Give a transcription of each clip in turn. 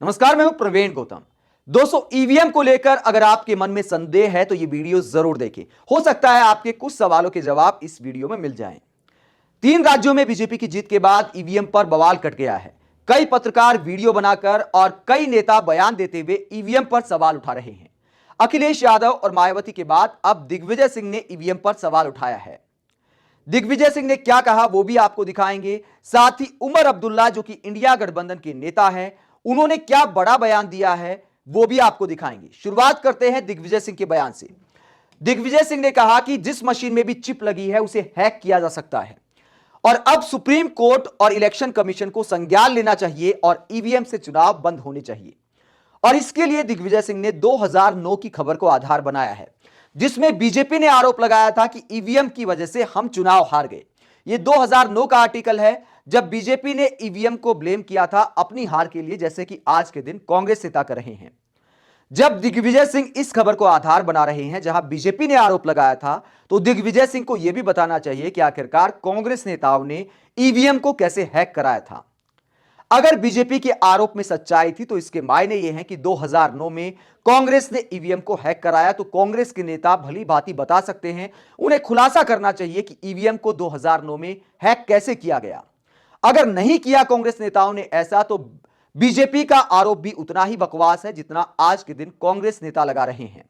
नमस्कार, मैं हूं प्रवीण गौतम। दोस्तों, ईवीएम को लेकर अगर आपके मन में संदेह है तो यह वीडियो जरूर देखें। हो सकता है आपके कुछ सवालों के जवाब इस वीडियो में मिल जाएं। 3 राज्यों में बीजेपी की जीत के बाद ईवीएम पर बवाल कट गया है। कई पत्रकार वीडियो बनाकर और कई नेता बयान देते हुए ईवीएम पर सवाल उठा रहे हैं। अखिलेश यादव और मायावती के बाद अब दिग्विजय सिंह ने ईवीएम पर सवाल उठाया है। दिग्विजय सिंह ने क्या कहा वो भी आपको दिखाएंगे। साथ ही उमर अब्दुल्ला जो कि इंडिया गठबंधन के नेता हैं, उन्होंने क्या बड़ा बयान दिया है वो भी आपको दिखाएंगे। शुरुआत करते हैं दिग्विजय सिंह के बयान से। दिग्विजय सिंह ने कहा कि जिस मशीन में भी चिप लगी है उसे हैक किया जा सकता है और अब सुप्रीम कोर्ट और इलेक्शन कमीशन को संज्ञान लेना चाहिए और ईवीएम से चुनाव बंद होने चाहिए। और इसके लिए दिग्विजय सिंह ने 2009 की खबर को आधार बनाया है, जिसमें बीजेपी ने आरोप लगाया था कि ईवीएम की वजह से हम चुनाव हार गए। यह 2009 का आर्टिकल है, जब बीजेपी ने ईवीएम को ब्लेम किया था अपनी हार के लिए, जैसे कि आज के दिन कांग्रेस नेता कर रहे हैं। जब दिग्विजय सिंह इस खबर को आधार बना रहे हैं जहां बीजेपी ने आरोप लगाया था, तो दिग्विजय सिंह को यह भी बताना चाहिए कि आखिरकार कांग्रेस नेताओं ने ईवीएम को कैसे हैक कराया था। अगर बीजेपी के आरोप में सच्चाई थी तो इसके मायने यह हैं कि 2009 में कांग्रेस ने ईवीएम को हैक कराया, तो कांग्रेस के नेता भली भांति बता सकते हैं, उन्हें खुलासा करना चाहिए कि ईवीएम को 2009 में हैक कैसे किया गया। अगर नहीं किया कांग्रेस नेताओं ने ऐसा, तो बीजेपी का आरोप भी उतना ही बकवास है जितना आज के दिन कांग्रेस नेता लगा रहे हैं।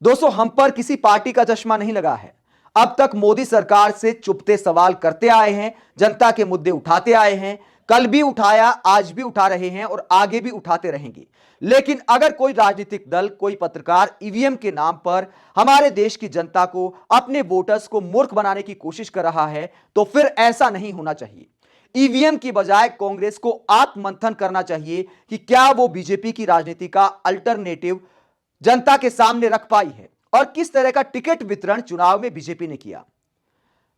दोस्तों, हम पर किसी पार्टी का चश्मा नहीं लगा है। अब तक मोदी सरकार से चुपते सवाल करते आए हैं, जनता के मुद्दे उठाते आए हैं, कल भी उठाया, आज भी उठा रहे हैं और आगे भी उठाते रहेंगे। लेकिन अगर कोई राजनीतिक दल, कोई पत्रकार ईवीएम के नाम पर हमारे देश की जनता को, अपने वोटर्स को मूर्ख बनाने की कोशिश कर रहा है, तो फिर ऐसा नहीं होना चाहिए। ईवीएम की बजाय कांग्रेस को आत्ममंथन करना चाहिए कि क्या वो बीजेपी की राजनीति का अल्टरनेटिव जनता के सामने रख पाई है और किस तरह का टिकट वितरण चुनाव में बीजेपी ने किया।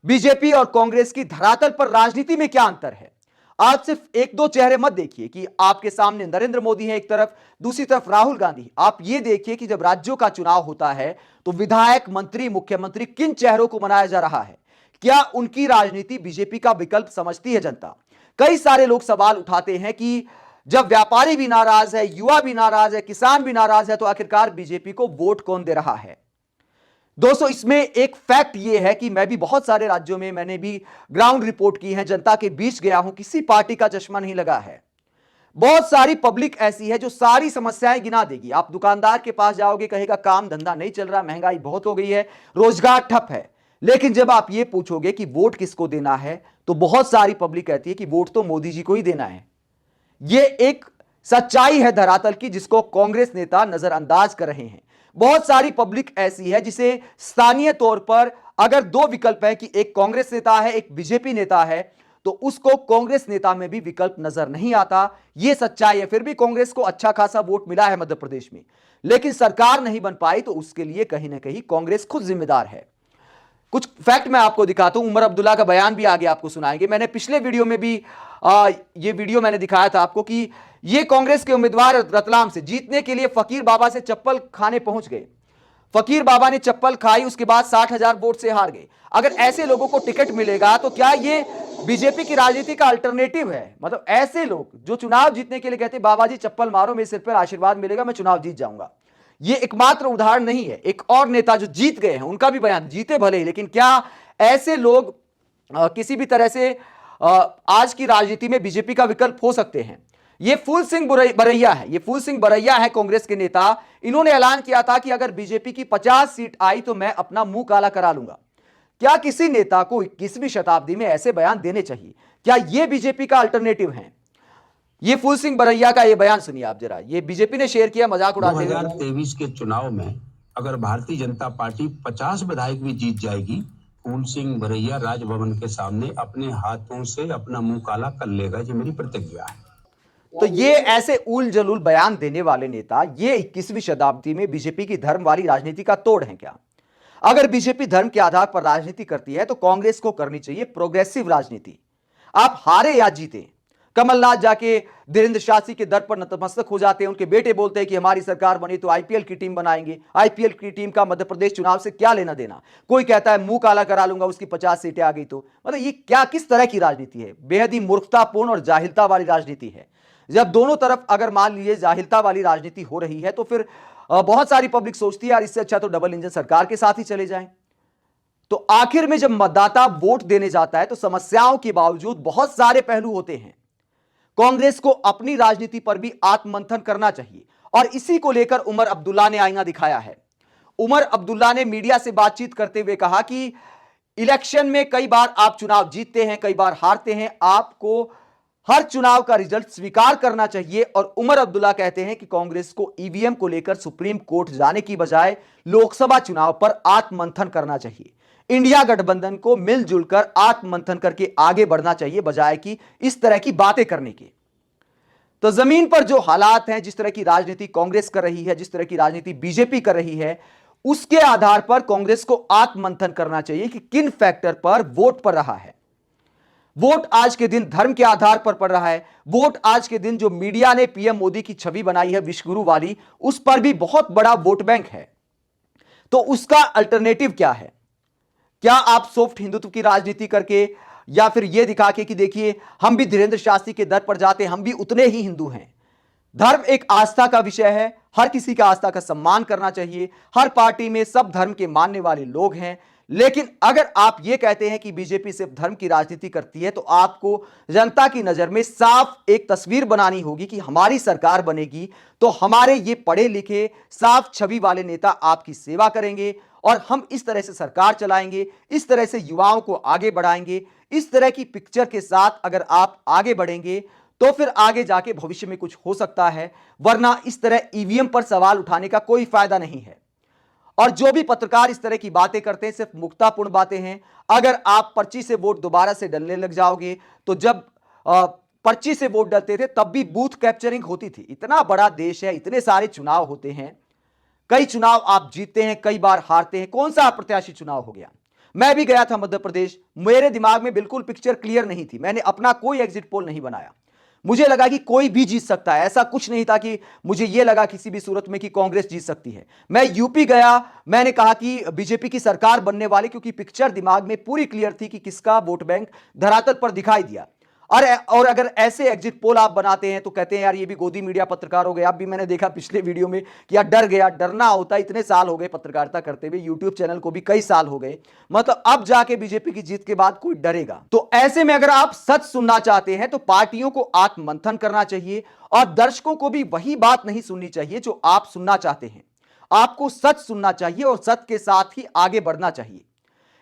बीजेपी और कांग्रेस की धरातल पर राजनीति में क्या अंतर है। आज सिर्फ एक दो चेहरे मत देखिए कि आपके सामने नरेंद्र मोदी है एक तरफ, दूसरी तरफ राहुल गांधी। आप ये देखिए कि जब राज्यों का चुनाव होता है तो विधायक, मंत्री, मुख्यमंत्री किन चेहरों को बनाया जा रहा है। क्या उनकी राजनीति बीजेपी का विकल्प समझती है जनता। कई सारे लोग सवाल उठाते हैं कि जब व्यापारी भी नाराज है, युवा भी नाराज है, किसान भी नाराज है, तो आखिरकार बीजेपी को वोट कौन दे रहा है। दोस्तों, इसमें एक फैक्ट यह है कि मैं भी बहुत सारे राज्यों में, मैंने भी ग्राउंड रिपोर्ट की है, जनता के बीच गया हूं, किसी पार्टी का चश्मा नहीं लगा है। बहुत सारी पब्लिक ऐसी है जो सारी समस्याएं गिना देगी। आप दुकानदार के पास जाओगे, कहेगा काम धंधा नहीं चल रहा, महंगाई बहुत हो गई है, रोजगार ठप है। लेकिन जब आप ये पूछोगे कि वोट किसको देना है, तो बहुत सारी पब्लिक कहती है कि वोट तो मोदी जी को ही देना है। यह एक सच्चाई है धरातल की, जिसको कांग्रेस नेता नजरअंदाज कर रहे हैं। बहुत सारी पब्लिक ऐसी है जिसे स्थानीय तौर पर अगर दो विकल्प है कि एक कांग्रेस नेता है, एक बीजेपी नेता है, तो उसको कांग्रेस नेता में भी विकल्प नजर नहीं आता। यह सच्चाई है। फिर भी कांग्रेस को अच्छा खासा वोट मिला है मध्य प्रदेश में, लेकिन सरकार नहीं बन पाई, तो उसके लिए कहीं ना कहीं कांग्रेस खुद जिम्मेदार है। कुछ फैक्ट मैं आपको दिखाता हूं। उमर अब्दुल्ला का बयान भी आगे आपको सुनाएंगे। मैंने पिछले वीडियो में भी ये वीडियो मैंने दिखाया था आपको कि ये कांग्रेस के उम्मीदवार रतलाम से जीतने के लिए फकीर बाबा से चप्पल खाने पहुंच गए। फकीर बाबा ने चप्पल खाई, उसके बाद 60,000 वोट से हार गए। अगर ऐसे लोगों को टिकट मिलेगा तो क्या ये बीजेपी की राजनीति का अल्टरनेटिव है। मतलब ऐसे लोग जो चुनाव जीतने के लिए कहते बाबा जी चप्पल मारो, मेरे सिर पर आशीर्वाद मिलेगा, मैं चुनाव जीत जाऊंगा। ये एकमात्र उदाहरण नहीं है। एक और नेता जो जीत गए हैं उनका भी बयान, जीते भले ही, लेकिन क्या ऐसे लोग किसी भी तरह से आज की राजनीति में बीजेपी का विकल्प हो सकते हैं। ये फूल सिंह बरैया है, ये फूल सिंह बरैया है कांग्रेस के नेता। इन्होंने ऐलान किया था कि अगर बीजेपी की 50 सीट आई तो मैं अपना मुंह काला करा लूंगा। क्या किसी नेता को 21वीं शताब्दी में ऐसे बयान देने चाहिए? क्या ये बीजेपी का अल्टरनेटिव है? ये फूल सिंह बरैया का ये बयान सुनिए आप जरा। ये बीजेपी ने शेयर किया मजाक उड़ाते हुए। 2023 के चुनाव में अगर भारतीय जनता पार्टी 50 विधायक भी जीत जाएगी, फूल सिंह बरैया राजभवन के सामने अपने हाथों से अपना मुंह काला कर लेगा। ये मेरी प्रतिज्ञा है। तो ये ऐसे उल जलूल बयान देने वाले नेता ये 21वीं शताब्दी में बीजेपी की धर्म वाली राजनीति का तोड़ है क्या? अगर बीजेपी धर्म के आधार पर राजनीति करती है तो कांग्रेस को करनी चाहिए प्रोग्रेसिव राजनीति। आप हारे या जीते, कमलनाथ जाके धीरेन्द्र शासी के दर पर नतमस्तक हो जाते हैं। उनके बेटे बोलते हैं कि हमारी सरकार बनी तो आईपीएल की टीम बनाएंगे। आईपीएल की टीम का मध्य प्रदेश चुनाव से क्या लेना देना। कोई कहता है मुंह काला करा लूंगा उसकी 50 सीटें आ गई तो। मतलब ये क्या, किस तरह की राजनीति है? बेहद ही मूर्खतापूर्ण और जाहिलता वाली राजनीति है। जब दोनों तरफ अगर मान लीजिए जाहिलता वाली राजनीति हो रही है तो फिर बहुत सारी पब्लिक सोचती है यार इससे अच्छा तो डबल इंजन सरकार के साथ ही चले जाएं। तो आखिर में जब मतदाता वोट देने जाता है तो समस्याओं के बावजूद बहुत सारे पहलू होते हैं। कांग्रेस को अपनी राजनीति पर भी आत्ममंथन करना चाहिए और इसी को लेकर उमर अब्दुल्ला ने आईना दिखाया है। उमर अब्दुल्ला ने मीडिया से बातचीत करते हुए कहा कि इलेक्शन में कई बार आप चुनाव जीतते हैं, कई बार हारते हैं, आपको हर चुनाव का रिजल्ट स्वीकार करना चाहिए। और उमर अब्दुल्ला कहते हैं कि कांग्रेस को ईवीएम को लेकर सुप्रीम कोर्ट जाने की बजाय लोकसभा चुनाव पर आत्ममंथन करना चाहिए। इंडिया गठबंधन को मिलजुल कर आत्ममंथन करके आगे बढ़ना चाहिए बजाय कि इस तरह की बातें करने के। तो जमीन पर जो हालात हैं, जिस तरह की राजनीति कांग्रेस कर रही है, जिस तरह की राजनीति बीजेपी कर रही है, उसके आधार पर कांग्रेस को आत्ममंथन करना चाहिए कि किन फैक्टर पर वोट पड़ रहा है। वोट आज के दिन धर्म के आधार पर पड़ रहा है। वोट आज के दिन जो मीडिया ने पीएम मोदी की छवि बनाई है विश्वगुरु वाली, उस पर भी बहुत बड़ा वोट बैंक है। तो उसका अल्टरनेटिव क्या है? क्या आप सॉफ्ट हिंदुत्व की राजनीति करके या फिर यह दिखा के कि देखिए हम भी धीरेन्द्र शास्त्री के दर पर जाते, हम भी उतने ही हिंदू हैं। धर्म एक आस्था का विषय है, हर किसी का आस्था का सम्मान करना चाहिए। हर पार्टी में सब धर्म के मानने वाले लोग हैं। लेकिन अगर आप यह कहते हैं कि बीजेपी सिर्फ धर्म की राजनीति करती है तो आपको जनता की नजर में साफ एक तस्वीर बनानी होगी कि हमारी सरकार बनेगी तो हमारे ये पढ़े लिखे साफ छवि वाले नेता आपकी सेवा करेंगे और हम इस तरह से सरकार चलाएंगे, इस तरह से युवाओं को आगे बढ़ाएंगे। इस तरह की पिक्चर के साथ अगर आप आगे बढ़ेंगे तो फिर आगे जाके भविष्य में कुछ हो सकता है, वरना इस तरह ईवीएम पर सवाल उठाने का कोई फायदा नहीं है। और जो भी पत्रकार इस तरह की बातें करते हैं सिर्फ मुक्तापूर्ण बातें हैं। अगर आप पर्ची से वोट दोबारा से डलने लग जाओगे तो जब पर्ची से वोट डलते थे तब भी बूथ कैप्चरिंग होती थी। इतना बड़ा देश है, इतने सारे चुनाव होते हैं, कई चुनाव आप जीतते हैं, कई बार हारते हैं। कौन सा अप्रत्याशित चुनाव हो गया? मैं भी गया था मध्य प्रदेश, मेरे दिमाग में बिल्कुल पिक्चर क्लियर नहीं थी। मैंने अपना कोई एग्जिट पोल नहीं बनाया। मुझे लगा कि कोई भी जीत सकता है, ऐसा कुछ नहीं था कि मुझे यह लगा किसी भी सूरत में कि कांग्रेस जीत सकती है। मैं यूपी गया, मैंने कहा कि बीजेपी की सरकार बनने वाली, क्योंकि पिक्चर दिमाग में पूरी क्लियर थी कि किसका वोट बैंक धरातल पर दिखाई दिया। और अगर ऐसे एग्जिट पोल आप बनाते हैं तो कहते हैं यार ये भी गोदी मीडिया पत्रकार हो गए। अब भी मैंने देखा पिछले वीडियो में कि यार डर गया। डरना होता है, इतने साल हो गए पत्रकारिता करते हुए, यूट्यूब चैनल को भी कई साल हो गए, मतलब अब जाके बीजेपी की जीत के बाद कोई डरेगा? तो ऐसे में अगर आप सच सुनना चाहते हैं तो पार्टियों को आत्ममंथन करना चाहिए और दर्शकों को भी वही बात नहीं सुननी चाहिए जो आप सुनना चाहते हैं। आपको सच सुनना चाहिए और सच के साथ ही आगे बढ़ना चाहिए।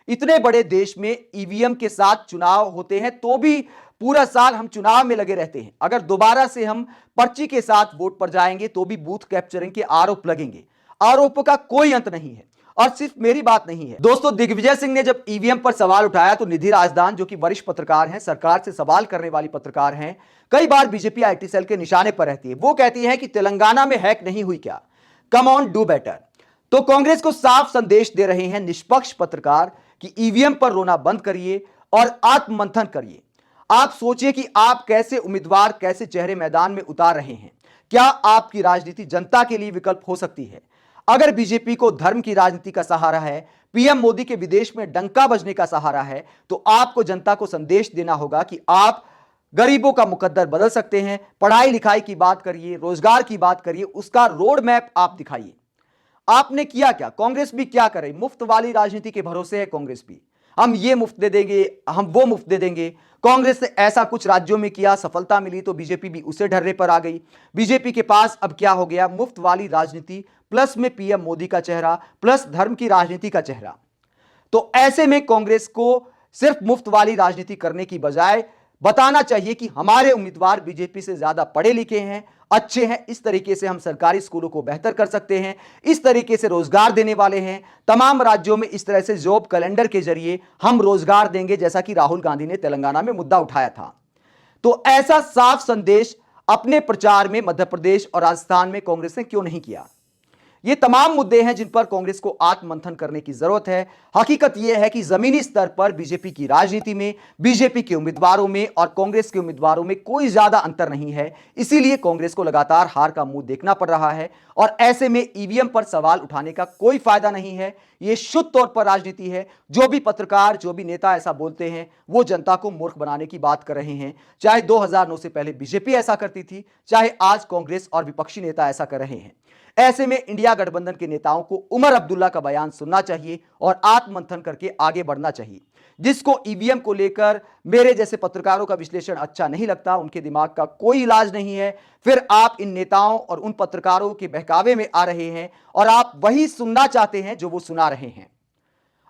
इतने बड़े देश में ईवीएम के साथ चुनाव होते हैं तो भी पूरा साल हम चुनाव में लगे रहते हैं। अगर दोबारा से हम पर्ची के साथ वोट पर जाएंगे तो भी बूथ कैप्चरिंग के आरोप लगेंगे। आरोपों का कोई अंत नहीं है और सिर्फ मेरी बात नहीं है दोस्तों। दिग्विजय सिंह ने जब ईवीएम पर सवाल उठाया तो निधि राजदान, जो कि वरिष्ठ पत्रकार हैं, सरकार से सवाल करने वाली पत्रकार हैं, कई बार बीजेपी आईटी सेल के निशाने पर रहती है। वो कहती है कि तेलंगाना में हैक नहीं हुई क्या, कम ऑन डू बेटर। तो कांग्रेस को साफ संदेश दे रहे हैं निष्पक्ष पत्रकार कि ईवीएम पर रोना बंद करिए और आत्ममंथन करिए। आप सोचिए कि आप कैसे उम्मीदवार, कैसे चेहरे मैदान में उतार रहे हैं। क्या आपकी राजनीति जनता के लिए विकल्प हो सकती है? अगर बीजेपी को धर्म की राजनीति का सहारा है, पीएम मोदी के विदेश में डंका बजने का सहारा है, तो आपको जनता को संदेश देना होगा कि आप गरीबों का मुकद्दर बदल सकते हैं। पढ़ाई लिखाई की बात करिए, रोजगार की बात करिए, उसका रोड मैप आप दिखाइए। आपने किया क्या? कांग्रेस भी क्या करे? मुफ्त वाली राजनीति के भरोसे है कांग्रेस भी। हम ये मुफ्त दे देंगे, हम वो मुफ्त दे देंगे। कांग्रेस ने ऐसा कुछ राज्यों में किया, सफलता मिली तो बीजेपी भी उसे ढर्रे पर आ गई। बीजेपी के पास अब क्या हो गया? मुफ्त वाली राजनीति प्लस में पीएम मोदी का चेहरा प्लस धर्म की राजनीति का चेहरा। तो ऐसे में कांग्रेस को सिर्फ मुफ्त वाली राजनीति करने की बजाय बताना चाहिए कि हमारे उम्मीदवार बीजेपी से ज्यादा पढ़े लिखे हैं, अच्छे हैं। इस तरीके से हम सरकारी स्कूलों को बेहतर कर सकते हैं, इस तरीके से रोजगार देने वाले हैं। तमाम राज्यों में इस तरह से जॉब कैलेंडर के जरिए हम रोजगार देंगे, जैसा कि राहुल गांधी ने तेलंगाना में मुद्दा उठाया था। तो ऐसा साफ संदेश अपने प्रचार में मध्य प्रदेश और राजस्थान में कांग्रेस ने क्यों नहीं किया? ये तमाम मुद्दे हैं जिन पर कांग्रेस को आत्ममंथन करने की जरूरत है। हकीकत यह है कि जमीनी स्तर पर बीजेपी की राजनीति में, बीजेपी के उम्मीदवारों में और कांग्रेस के उम्मीदवारों में कोई ज्यादा अंतर नहीं है। इसीलिए कांग्रेस को लगातार हार का मुंह देखना पड़ रहा है और ऐसे में ईवीएम पर सवाल उठाने का कोई फायदा नहीं है। यह शुद्ध तौर पर राजनीति है। जो भी पत्रकार, जो भी नेता ऐसा बोलते हैं, वो जनता को मूर्ख बनाने की बात कर रहे हैं। चाहे 2009 से पहले बीजेपी ऐसा करती थी, चाहे आज कांग्रेस और विपक्षी नेता ऐसा कर रहे हैं। ऐसे में इंडिया गठबंधन के नेताओं को उमर अब्दुल्ला का बयान सुनना चाहिए और आत्ममंथन करके आगे बढ़ना चाहिए। जिसको ईवीएम को लेकर मेरे जैसे पत्रकारों का विश्लेषण अच्छा नहीं लगता, उनके दिमाग का कोई इलाज नहीं है, फिर आप इन नेताओं और उन पत्रकारों के बहकावे में आ रहे हैं और आप वही सुनना चाहते हैं जो वो सुना रहे हैं।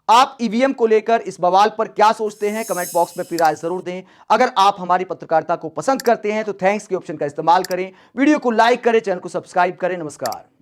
आप ईवीएम को लेकर इस बवाल पर क्या सोचते हैं, कमेंट बॉक्स में अपनी राय जरूर दें। अगर आप हमारी पत्रकारिता को पसंद करते हैं तो थैंक्स के ऑप्शन का इस्तेमाल करें, वीडियो को लाइक करें, चैनल को सब्सक्राइब करें। नमस्कार।